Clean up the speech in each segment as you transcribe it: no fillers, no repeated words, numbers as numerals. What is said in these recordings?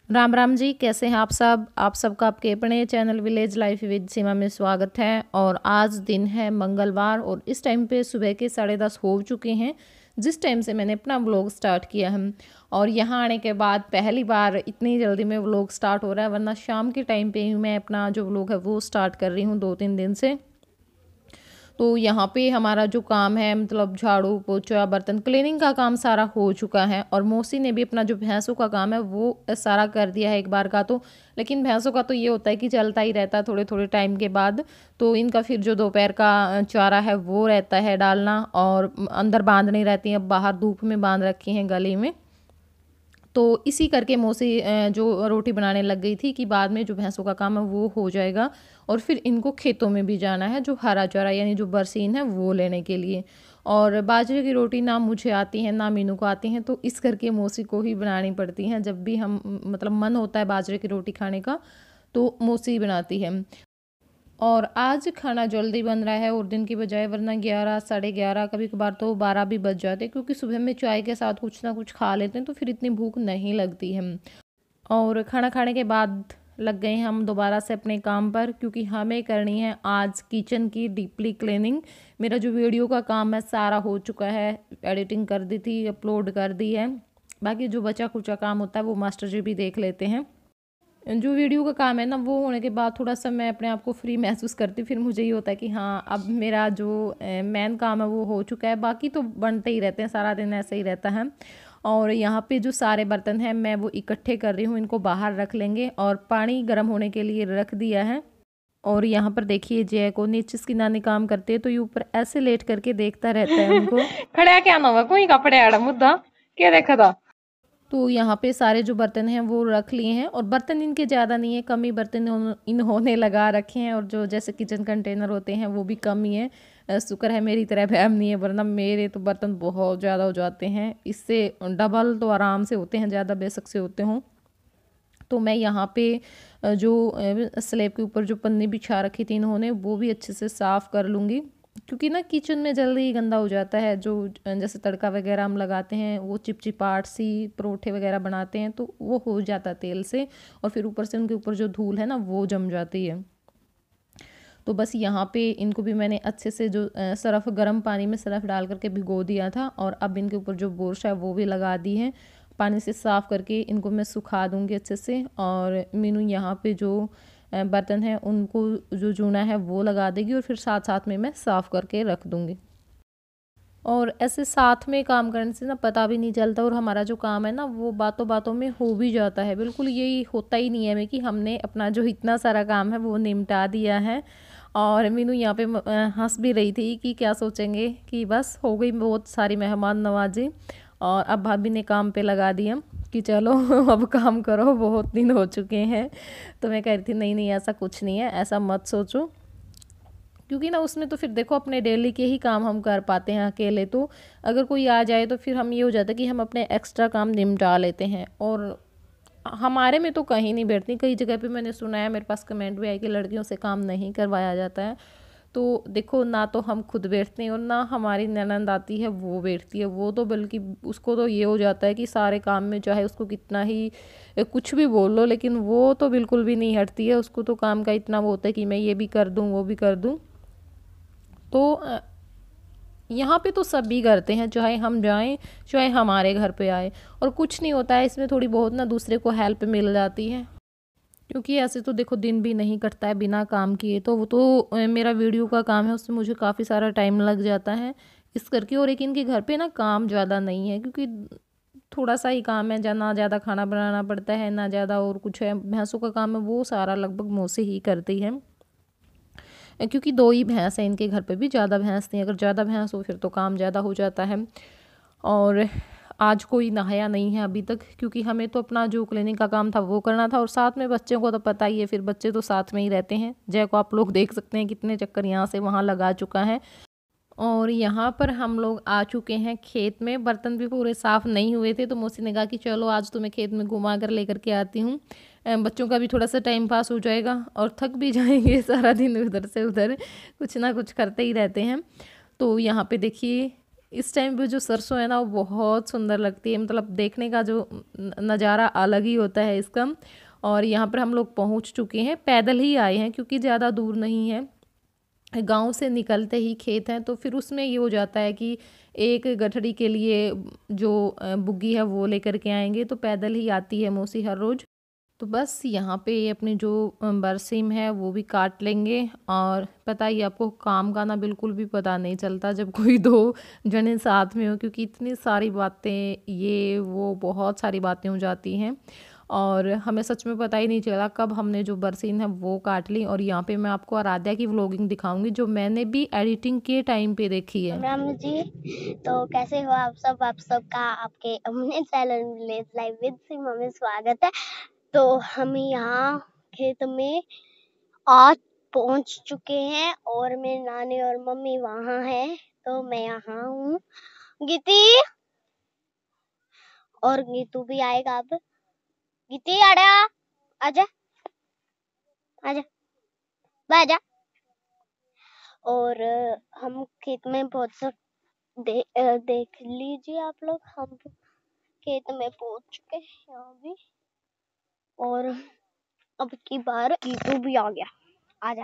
राम राम जी, कैसे हैं आप सबका आपके अपने चैनल विलेज लाइफ विद सीमा में स्वागत है। और आज दिन है मंगलवार और इस टाइम पे सुबह के 10:30 हो चुके हैं जिस टाइम से मैंने अपना व्लॉग स्टार्ट किया है। और यहाँ आने के बाद पहली बार इतनी जल्दी में व्लॉग स्टार्ट हो रहा है, वरना शाम के टाइम पे ही मैं अपना जो व्लॉग है वो स्टार्ट कर रही हूँ 2-3 दिन से। तो यहाँ पे हमारा जो काम है मतलब झाड़ू पोछा बर्तन क्लीनिंग का काम सारा हो चुका है। और मौसी ने भी अपना जो भैंसों का काम है वो सारा कर दिया है एक बार का तो। लेकिन भैंसों का तो ये होता है कि चलता ही रहता है थोड़े थोड़े टाइम के बाद। तो इनका फिर जो दोपहर का चारा है वो रहता है डालना, और अंदर बांध नहीं रहती हैं, अब बाहर धूप में बांध रखी हैं गली में। तो इसी करके मौसी जो रोटी बनाने लग गई थी कि बाद में जो भैंसों का काम है वो हो जाएगा और फिर इनको खेतों में भी जाना है, जो हरा चारा यानी जो बरसीन है वो लेने के लिए। और बाजरे की रोटी ना मुझे आती है ना मीनू को आती हैं, तो इस करके मौसी को ही बनानी पड़ती हैं। जब भी हम मतलब मन होता है बाजरे की रोटी खाने का तो मौसी बनाती है। और आज खाना जल्दी बन रहा है और दिन की बजाय, वरना 11 11:30 कभी कभार तो 12 भी बज जाते हैं, क्योंकि सुबह में चाय के साथ कुछ ना कुछ खा लेते हैं तो फिर इतनी भूख नहीं लगती है। और खाना खाने के बाद लग गए हम दोबारा से अपने काम पर, क्योंकि हमें करनी है आज किचन की डीपली क्लीनिंग। मेरा जो वीडियो का काम है सारा हो चुका है, एडिटिंग कर दी थी, अपलोड कर दी है। बाकी जो बचा खुचा काम होता है वो मास्टर जी भी देख लेते हैं। जो वीडियो का काम है ना वो होने के बाद थोड़ा सा मैं अपने आप को फ्री महसूस करती, फिर मुझे ये होता है कि हाँ अब मेरा जो मेन काम है वो हो चुका है। बाकी तो बनते ही रहते हैं, सारा दिन ऐसे ही रहता है। और यहाँ पे जो सारे बर्तन हैं मैं वो इकट्ठे कर रही हूँ, इनको बाहर रख लेंगे और पानी गर्म होने के लिए रख दिया है। और यहाँ पर देखिए जय को नीचे की नानी काम करते हैं तो ये ऊपर ऐसे लेट करके देखता रहता है उनको। खड़ा क्या ना हुआ कोई कपड़े आड़ा मुद्दा क्या देखा था। तो यहाँ पे सारे जो बर्तन हैं वो रख लिए हैं, और बर्तन इनके ज़्यादा नहीं है, कम ही बर्तन इन्होंने लगा रखे हैं। और जो जैसे किचन कंटेनर होते हैं वो भी कम ही है। शुक्र है मेरी तरह बहम नहीं है, वरना मेरे तो बर्तन बहुत ज़्यादा हो जाते हैं, इससे डबल तो आराम से होते हैं, ज़्यादा बेशक से होते हों। तो मैं यहाँ पे जो स्लैब के ऊपर जो पन्नी बिछा रखी थी इन्होंने वो भी अच्छे से साफ़ कर लूँगी, क्योंकि ना किचन में जल्दी ही गंदा हो जाता है। जो जैसे तड़का वगैरह हम लगाते हैं वो चिपचिपाहट सी, परोठे वगैरह बनाते हैं तो वो हो जाता है तेल से, और फिर ऊपर से उनके ऊपर जो धूल है ना वो जम जाती है। तो बस यहाँ पे इनको भी मैंने अच्छे से जो सरफ़ गर्म पानी में सरफ़ डाल करके भिगो दिया था, और अब इनके ऊपर जो बोर्श है वो भी लगा दी है। पानी से साफ़ करके इनको मैं सुखा दूँगी अच्छे से। और मीनू यहाँ पे जो बर्तन है उनको जो चूना है वो लगा देगी, और फिर साथ साथ में मैं साफ़ करके रख दूँगी। और ऐसे साथ में काम करने से ना पता भी नहीं चलता, और हमारा जो काम है ना वो बातों बातों में हो भी जाता है। बिल्कुल यही होता ही नहीं है हमें कि हमने अपना जो इतना सारा काम है वो निपटा दिया है। और मीनू यहाँ पे हंस भी रही थी कि क्या सोचेंगे कि बस हो गई बहुत सारी मेहमान नवाजी, और अब भाभी ने काम पे लगा दिया कि चलो अब काम करो, बहुत दिन हो चुके हैं। तो मैं कह रही थी नहीं नहीं ऐसा कुछ नहीं है, ऐसा मत सोचो, क्योंकि ना उसमें तो फिर देखो अपने डेली के ही काम हम कर पाते हैं अकेले। तो अगर कोई आ जाए तो फिर हम ये हो जाता है कि हम अपने एक्स्ट्रा काम निपटा लेते हैं। और हमारे में तो कहीं नहीं बैठती, कई जगह पे मैंने सुना है, मेरे पास कमेंट भी आए कि लड़कियों से काम नहीं करवाया जाता है। तो देखो ना तो हम खुद बैठते हैं और ना हमारी ननद आती है वो बैठती है। वो तो बल्कि उसको तो ये हो जाता है कि सारे काम में चाहे उसको कितना ही कुछ भी बोल लो, लेकिन वो तो बिल्कुल भी नहीं हटती है। उसको तो काम का इतना वो होता है कि मैं ये भी कर दूँ वो भी कर दूँ। तो यहाँ पे तो सभी करते हैं, चाहे हम जाएं चाहे हमारे घर पे आए, और कुछ नहीं होता है इसमें, थोड़ी बहुत ना दूसरे को हेल्प मिल जाती है। क्योंकि ऐसे तो देखो दिन भी नहीं कटता है बिना काम किए। तो वो तो मेरा वीडियो का काम है, उसमें मुझे काफ़ी सारा टाइम लग जाता है इस करके। और एक इनके घर पे ना काम ज़्यादा नहीं है, क्योंकि थोड़ा सा ही काम है, ना ज़्यादा खाना बनाना पड़ता है ना ज़्यादा और कुछ है। भैंसों का काम है वो सारा लगभग मौसी ही करती है, क्योंकि 2 ही भैंस हैं इनके घर पे भी, ज़्यादा भैंस नहीं। अगर ज़्यादा भैंस हो फिर तो काम ज़्यादा हो जाता है। और आज कोई नहाया नहीं है अभी तक, क्योंकि हमें तो अपना जो क्लीनिंग का काम था वो करना था, और साथ में बच्चों को तो पता ही है, फिर बच्चे तो साथ में ही रहते हैं। जय को आप लोग देख सकते हैं कितने चक्कर यहाँ से वहाँ लगा चुका है। और यहाँ पर हम लोग आ चुके हैं खेत में। बर्तन भी पूरे साफ़ नहीं हुए थे तो मौसी ने कहा कि चलो आज तुम्हें खेत में घुमा कर लेकर के आती हूँ, बच्चों का भी थोड़ा सा टाइम पास हो जाएगा और थक भी जाएंगे, सारा दिन उधर से उधर कुछ ना कुछ करते ही रहते हैं। तो यहाँ पे देखिए इस टाइम पे जो सरसों है ना वो बहुत सुंदर लगती है, मतलब देखने का जो नज़ारा अलग ही होता है इसका। और यहाँ पर हम लोग पहुँच चुके हैं, पैदल ही आए हैं क्योंकि ज़्यादा दूर नहीं है, गांव से निकलते ही खेत हैं। तो फिर उसमें ये हो जाता है कि एक गठरी के लिए जो बुग्गी है वो लेकर के आएंगे, तो पैदल ही आती है मौसी हर रोज़। तो बस यहाँ पे ये अपनी जो बरसीम है वो भी काट लेंगे। और पता ही आपको काम का ना बिल्कुल भी पता नहीं चलता जब कोई दो जने साथ में हो, क्योंकि इतनी सारी बातें, ये वो बहुत सारी बातें हो जाती हैं और हमें सच में पता ही नहीं चला कब हमने जो बरसीन है वो काट ली। और यहाँ पे मैं आपको आराध्या की व्लॉगिंग दिखाऊंगी जो मैंने भी एडिटिंग के टाइम पे देखी है। राम जी, तो कैसे हो आप सब? आप सबका आपके अपने चैनल विलेज लाइफ विद सीमा में स्वागत है। तो हम यहाँ खेत में आज पहुँच चुके हैं और मेरे नानी और मम्मी वहाँ है, तो मैं यहाँ हूँ। गीती और गीतू भी आएगा अब। गीती आजा, आजा आजा, आजा। और हम खेत में बहुत सब देख लीजिए आप लोग, हम खेत में पहुंच चुके हैं यहाँ भी। और अब की बार गीतू भी आ गया, आजा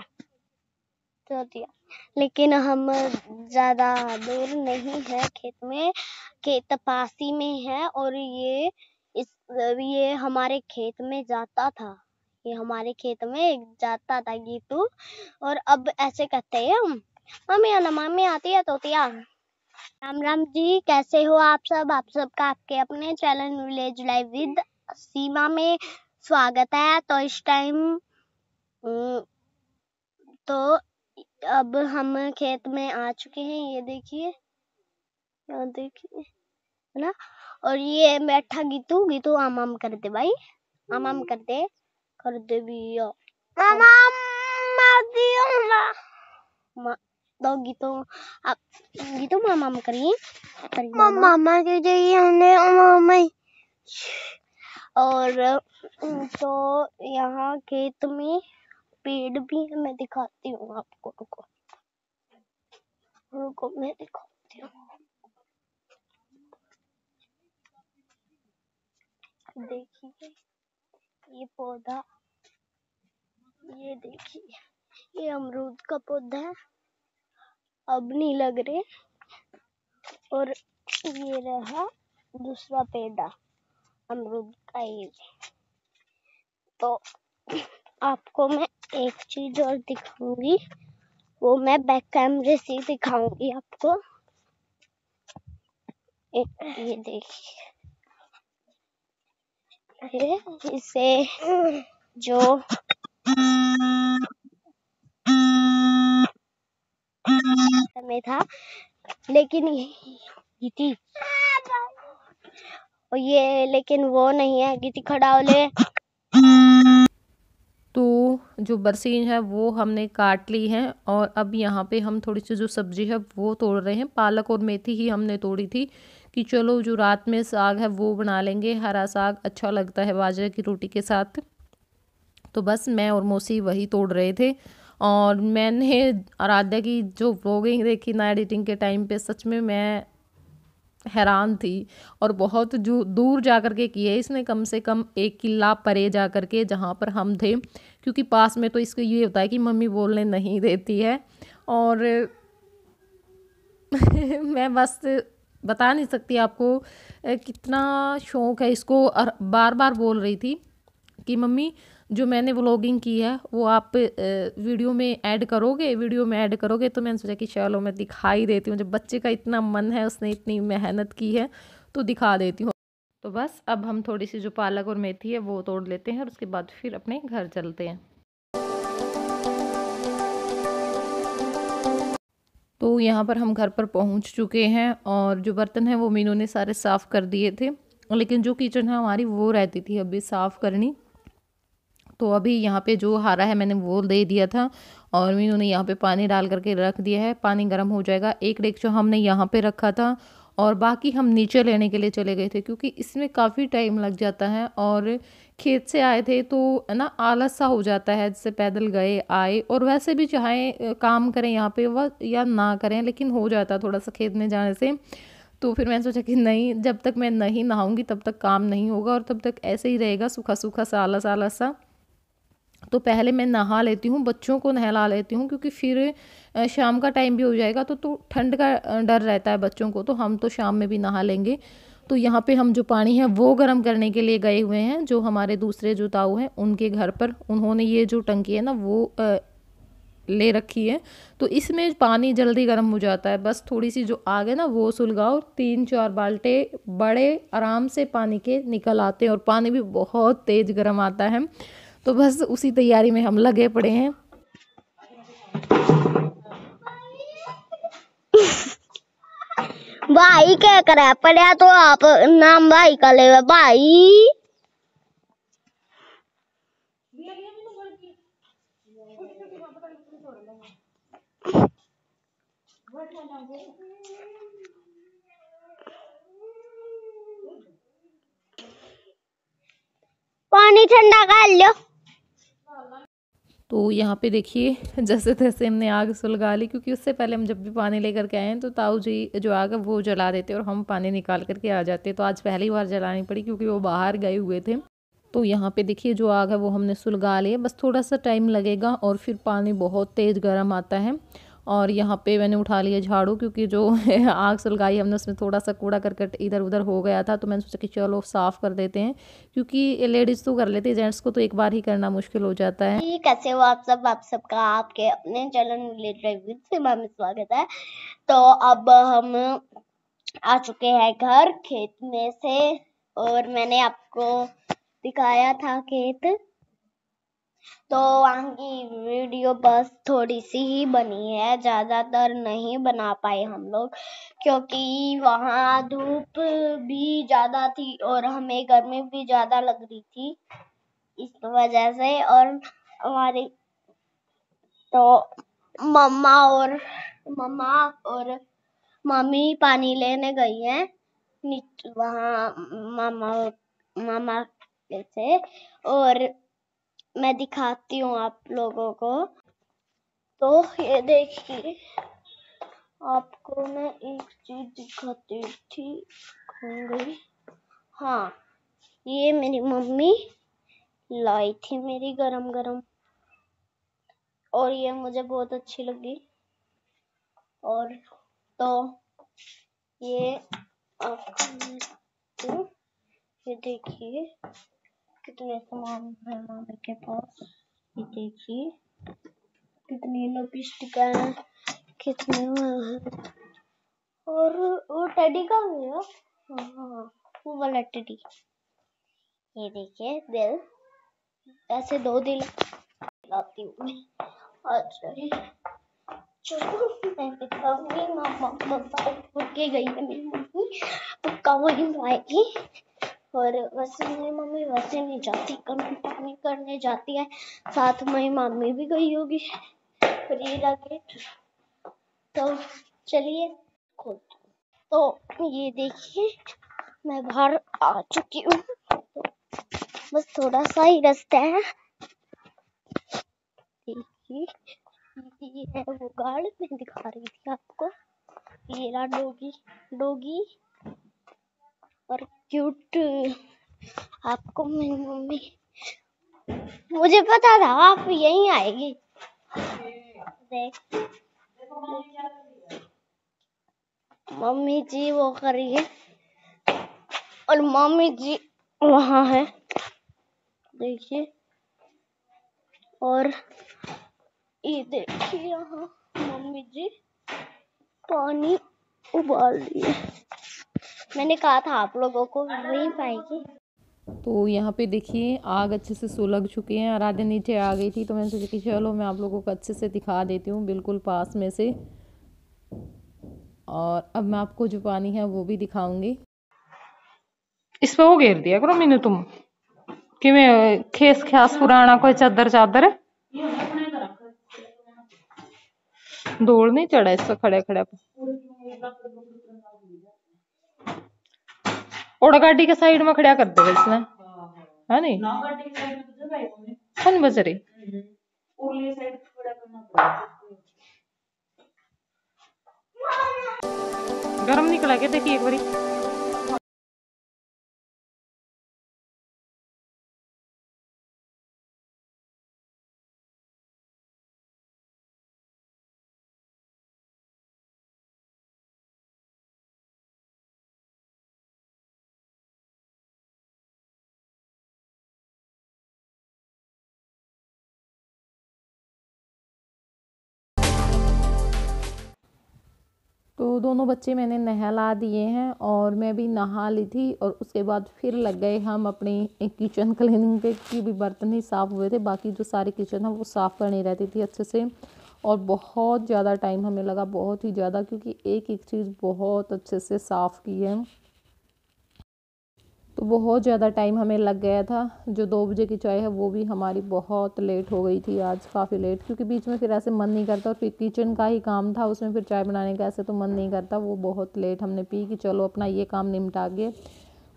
तो दिया। लेकिन हम ज्यादा दूर नहीं है खेत में, खेत पासी में है। और ये हमारे खेत में जाता था, ये हमारे खेत में जाता था गीतू। और अब ऐसे कहते हैं हम, मम्मी आना, मम्मी आती है तोतिया। राम राम जी, कैसे हो आप सब? आप सबका आपके अपने चैनल विलेज लाइफ विद सीमा में स्वागत है। तो इस टाइम तो अब हम खेत में आ चुके हैं, ये देखिए, यहाँ देखिए, है ना। और ये बैठा गीतू, गीतू आम आम कर दे भाई, आम आम कर दे भी तो गीतू मामा करिए, मामा के जाइए हमने मामा। और तो यहाँ खेत में पेड़ भी है, मैं दिखाती हूँ आपको, रुको मैं दिखाती हूँ। देखिए ये पौधा, ये देखिए ये अमरूद का पौधा है, अब नहीं लग रहे। और ये रहा दूसरा पेड़ अमरूद का ये। तो आपको मैं एक चीज और दिखाऊंगी, वो मैं बैक कैमरे से दिखाऊंगी आपको। ये देखिए, इसे जो में था, लेकिन ये लेकिन वो नहीं है, गीती खड़ा हो ले। तो जो बरसीन है वो हमने काट ली है और अब यहाँ पे हम थोड़ी सी जो सब्जी है वो तोड़ रहे हैं। पालक और मेथी ही हमने तोड़ी थी कि चलो जो रात में साग है वो बना लेंगे, हरा साग अच्छा लगता है बाजरे की रोटी के साथ। तो बस मैं और मौसी वही तोड़ रहे थे। और मैंने आराध्या की जो व्लॉगिंग देखी ना एडिटिंग के टाइम पे, सच में मैं हैरान थी। और बहुत जो दूर जा कर के किए इसने, कम से कम 1 किला परे जा कर के जहाँ पर हम थे, क्योंकि पास में तो इसको ये होता है कि मम्मी बोलने नहीं देती है। और मैं बस बता नहीं सकती आपको कितना शौक़ है इसको। और बार बार बोल रही थी कि मम्मी जो मैंने व्लॉगिंग की है वो आप वीडियो में ऐड करोगे। तो मैंने सोचा कि चलो मैं दिखाई देती हूँ, जब बच्चे का इतना मन है, उसने इतनी मेहनत की है तो दिखा देती हूँ। तो बस अब हम थोड़ी सी जो पालक और मेथी है वो तोड़ लेते हैं और उसके बाद फिर अपने घर चलते हैं। तो यहाँ पर हम घर पर पहुँच चुके हैं और जो बर्तन हैं वो मीनू ने सारे साफ़ कर दिए थे, लेकिन जो किचन है हमारी वो रहती थी अभी साफ़ करनी। तो अभी यहाँ पे जो हारा है मैंने वो दे दिया था और मीनू ने यहाँ पे पानी डाल करके रख दिया है। पानी गर्म हो जाएगा। एक डेगचो हमने यहाँ पे रखा था और बाकी हम नीचे लेने के लिए चले गए थे, क्योंकि इसमें काफ़ी टाइम लग जाता है और खेत से आए थे तो ना आलस सा हो जाता है, जैसे पैदल गए आए, और वैसे भी चाहे काम करें यहाँ पे वह या ना करें, लेकिन हो जाता थोड़ा सा खेत में जाने से। तो फिर मैंने सोचा कि नहीं, जब तक मैं नहीं नहाऊंगी तब तक काम नहीं होगा, और तब तक ऐसे ही रहेगा सूखा सूखा सा आलस आलस सा। तो पहले मैं नहा लेती हूँ, बच्चों को नहला लेती हूँ, क्योंकि फिर शाम का टाइम भी हो जाएगा तो ठंड का डर रहता है बच्चों को, तो हम तो शाम में भी नहा लेंगे। तो यहाँ पे हम जो पानी है वो गर्म करने के लिए गए हुए हैं, जो हमारे दूसरे जो ताऊ हैं उनके घर पर। उन्होंने ये जो टंकी है ना वो ले रखी है, तो इसमें पानी जल्दी गर्म हो जाता है। बस थोड़ी सी जो आग है ना वो सुलगाओ, 3-4 बाल्टे बड़े आराम से पानी के निकल आते हैं, और पानी भी बहुत तेज़ गर्म आता है। तो बस उसी तैयारी में हम लगे पड़े हैं। भाई क्या करे पड़ा, तो आप नाम भाई का ले भाई। पानी ठंडा कर लो। तो यहाँ पे देखिए जैसे तैसे हमने आग सुलगा ली, क्योंकि उससे पहले हम जब भी पानी लेकर के आए हैं तो ताऊ जी जो आग है वो जला देते और हम पानी निकाल करके आ जाते। तो आज पहली बार जलानी पड़ी क्योंकि वो बाहर गए हुए थे। तो यहाँ पे देखिए जो आग है वो हमने सुलगा लिया, बस थोड़ा सा टाइम लगेगा और फिर पानी बहुत तेज़ गर्म आता है। और यहाँ पे मैंने उठा लिया झाड़ू, क्योंकि जो आग सुलगाई हमने उसमें थोड़ा सा कूड़ा करकट इधर उधर हो गया था, तो मैंने सोचा कि चलो साफ़ कर देते हैं, क्योंकि लेडीज़ तो कर लेते हैं, जेंट्स को तो एक बार ही करना मुश्किल हो जाता है। कैसे हो आप सबका आपके अपने चैनल रिलेटेड से में स्वागत है। तो अब हम आ चुके हैं घर खेत में से, और मैंने आपको दिखाया था खेत, तो वहाँ की वीडियो बस थोड़ी सी ही बनी है, ज़्यादातर नहीं बना पाए हम लोग, क्योंकि वहाँ धूप भी ज़्यादा थी और हमें गर्मी भी ज़्यादा लग रही थी इस वजह से। और हमारी तो मम्मा और मम्मी पानी लेने गई हैं वहाँ मामा से, और मैं दिखाती हूँ आप लोगों को। तो ये देखिए, आपको मैं एक चीज दिखाती थी, हाँ ये मेरी मम्मी लाई थी मेरी गरम गरम, और ये मुझे बहुत अच्छी लगी। और तो ये आपको ये देखिए कितने सामान है मम्मी के पास, ये देखिए कितनी लिपस्टिक है, कितने हैं। और वो टेडी कहाँ गया? हाँ वो वाला टेडी, ये देखिए दिल, ऐसे 2 दिल लाती हूँ मैं। अच्छा चलो मैं दिखाऊंगी, मामा के गई है मेरी मम्मी, पक्का वही लाएगी। और वैसे मेरी मम्मी वैसे नहीं जाती, कभी पानी करने जाती है, साथ में मम्मी भी गई होगी फ्रीडा गेट। तो चलिए खोलते, तो ये देखिए मैं बाहर आ चुकी हूँ, तो बस थोड़ा सा ही रास्ता है। देखिए ये है वो गार्ड मैं दिखा रही थी आपको, ये रहा डोगी और क्यूट। आपको मेरी मम्मी, मुझे पता था आप यहीं आएगी। देख मम्मी जी वो कर रही है, और मम्मी जी वहाँ है, देखिए। और ये देखिए यहाँ मम्मी जी पानी उबाल रही है, मैंने कहा था आप लोगों को वही पाएगी। तो यहाँ पे देखिए आग अच्छे से सुलग चुकी है, आराध्या नीचे आ गई थी, तो मैंने सोचा कि चलो मैं आप लोगों को अच्छे से दिखा देती हूँ बिल्कुल पास में से। और अब मैं आपको जो पानी है वो भी दिखाऊंगी। इस पे वो घेर दिया करो मैंने, तुम कि मैं खेस खास पुराना कोई चादर चादर दौड़ नहीं चढ़ा इससे खड़े खड़े और गाड़ी के साइड में खड़ा कर दे इसने। है नहीं कौन बज रही गरम निकला के देखिए एक बारी। तो दोनों बच्चे मैंने नहला दिए हैं और मैं भी नहा ली थी और उसके बाद फिर लग गए हम अपनी किचन क्लीनिंग पे, कि भी बर्तन ही साफ़ हुए थे, बाकी जो सारी किचन है वो साफ़ करनी रहती थी अच्छे से। और बहुत ज़्यादा टाइम हमें लगा, बहुत ही ज़्यादा, क्योंकि एक एक चीज़ बहुत अच्छे से साफ़ की है। तो बहुत ज़्यादा टाइम हमें लग गया था। जो 2 बजे की चाय है वो भी हमारी बहुत लेट हो गई थी आज, काफ़ी लेट, क्योंकि बीच में फिर ऐसे मन नहीं करता और फिर किचन का ही काम था, उसमें फिर चाय बनाने का ऐसे तो मन नहीं करता। वो बहुत लेट हमने पी कि चलो अपना ये काम निपटा के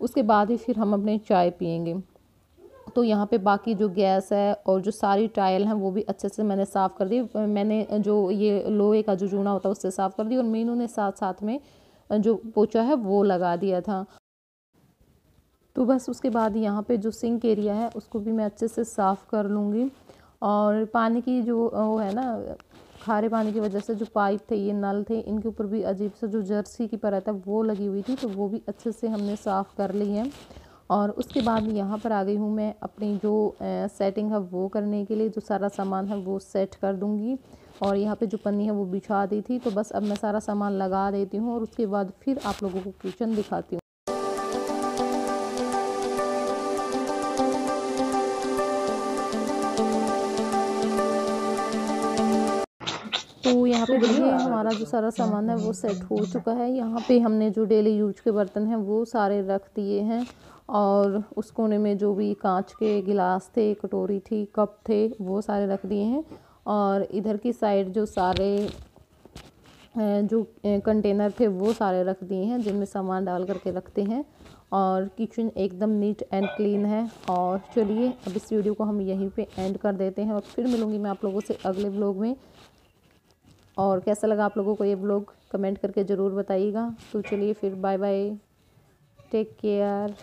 उसके बाद ही फिर हम अपने चाय पियेंगे। तो यहाँ पे बाकी जो गैस है और जो सारी टाइल हैं वो भी अच्छे से मैंने साफ़ कर दी। मैंने जो ये लोहे का जो जूना होता है उससे साफ़ कर दी और मीनू ने साथ साथ में जो पोछा है वो लगा दिया था। तो बस उसके बाद यहाँ पे जो सिंक एरिया है उसको भी मैं अच्छे से साफ़ कर लूँगी। और पानी की जो वो है ना, खारे पानी की वजह से जो पाइप थे, ये नल थे, इनके ऊपर भी अजीब सा जो जर्सी की परत है वो लगी हुई थी, तो वो भी अच्छे से हमने साफ़ कर ली है। और उसके बाद यहाँ पर आ गई हूँ मैं अपनी जो सेटिंग है वो करने के लिए। जो सारा सामान है वो सेट कर दूँगी और यहाँ पे जो पन्नी है वो बिछा दी थी। तो बस अब मैं सारा सामान लगा देती हूँ और उसके बाद फिर आप लोगों को किचन दिखाती हूँ। तो यहाँ पे देखिए हमारा जो सारा सामान है वो सेट हो चुका है। यहाँ पे हमने जो डेली यूज के बर्तन हैं वो सारे रख दिए हैं और उस कोने में जो भी कांच के गिलास थे, कटोरी थी, कप थे, वो सारे रख दिए हैं। और इधर की साइड जो सारे जो कंटेनर थे वो सारे रख दिए हैं जिनमें सामान डाल करके रखते हैं। और किचन एकदम नीट एंड क्लीन है। और चलिए अब इस वीडियो को हम यहीं पे एंड कर देते हैं और फिर मिलूँगी मैं आप लोगों से अगले व्लॉग में। और कैसा लगा आप लोगों को ये व्लॉग कमेंट करके ज़रूर बताइएगा। तो चलिए फिर बाय बाय, टेक केयर।